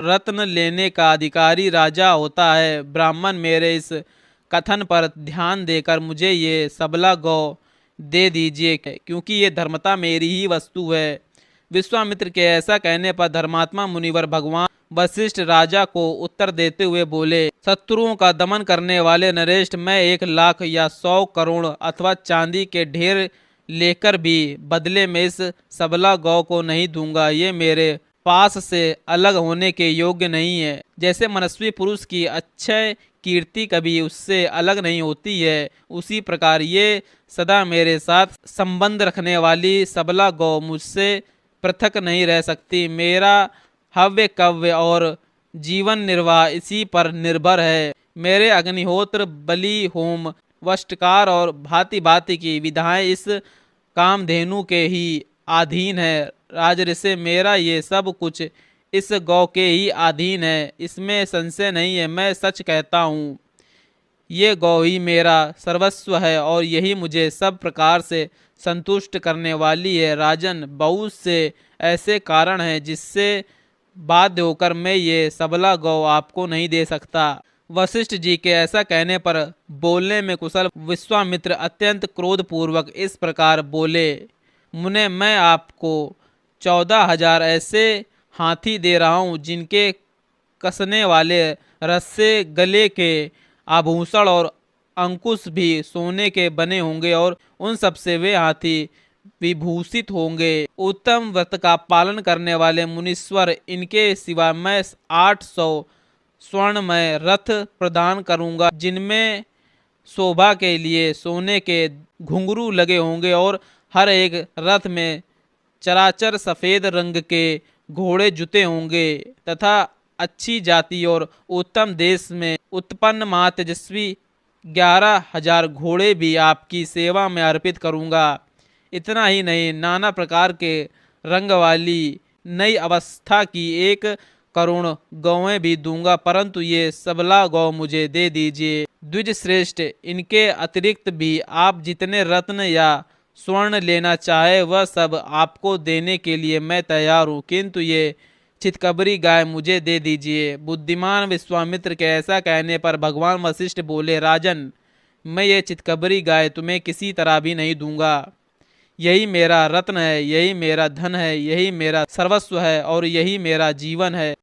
रत्न लेने का अधिकारी राजा होता है। ब्राह्मण मेरे इस कथन पर ध्यान देकर मुझे ये सबला गौ दे दीजिए, क्योंकि ये धर्मता मेरी ही वस्तु है। विश्वामित्र के ऐसा कहने पर धर्मात्मा मुनिवर भगवान वशिष्ठ राजा को उत्तर देते हुए बोले, शत्रुओं का दमन करने वाले नरेश, मैं 1,00,000 या 100 करोड़ अथवा चांदी के ढेर लेकर भी बदले में इस सबला गौ को नहीं दूंगा। ये मेरे पास से अलग होने के योग्य नहीं है। जैसे मनस्वी पुरुष की अक्षय कीर्ति कभी उससे अलग नहीं होती है, उसी प्रकार ये सदा मेरे साथ संबंध रखने वाली सबला गौ मुझसे पृथक नहीं रह सकती। मेरा हव्य कव्य और जीवन निर्वाह इसी पर निर्भर है। मेरे अग्निहोत्र, बलि, होम, वष्टकार और भांति भांति की विधाएं इस कामधेनु के ही अधीन है। राजऋषि, मेरा ये सब कुछ इस गौ के ही अधीन है, इसमें संशय नहीं है। मैं सच कहता हूँ, ये गौ ही मेरा सर्वस्व है और यही मुझे सब प्रकार से संतुष्ट करने वाली है। राजन, बहुत से ऐसे कारण हैं जिससे बाध्य होकर मैं ये सबला गौ आपको नहीं दे सकता। वशिष्ठ जी के ऐसा कहने पर बोलने में कुशल विश्वामित्र अत्यंत क्रोधपूर्वक इस प्रकार बोले, मुने, मैं आपको 14,000 ऐसे हाथी दे रहा हूँ जिनके कसने वाले रस्से, गले के आभूषण और अंकुश भी सोने के बने होंगे और उन सब से वे हाथी विभूषित होंगे। उत्तम व्रत का पालन करने वाले मुनीश्वर, इनके सिवा मैं 800 स्वर्णमय रथ प्रदान करूंगा जिनमें शोभा के लिए सोने के घुंघरू लगे होंगे और हर एक रथ में चराचर सफेद रंग के घोड़े जुते होंगे तथा अच्छी जाति और उत्तम देश में उत्पन्न महातेजस्वी 11,000 घोड़े भी आपकी सेवा में अर्पित करूंगा। इतना ही नहीं, नाना प्रकार के रंग वाली नई अवस्था की 1 करोड़ गौएं भी दूंगा, परंतु ये सबला गौ मुझे दे दीजिए। द्विज श्रेष्ठ, इनके अतिरिक्त भी आप जितने रत्न या स्वर्ण लेना चाहे वह सब आपको देने के लिए मैं तैयार हूँ, किंतु ये चितकबरी गाय मुझे दे दीजिए। बुद्धिमान विश्वामित्र के ऐसा कहने पर भगवान वशिष्ठ बोले, राजन, मैं ये चितकबरी गाय तुम्हें किसी तरह भी नहीं दूंगा। यही मेरा रत्न है, यही मेरा धन है, यही मेरा सर्वस्व है और यही मेरा जीवन है।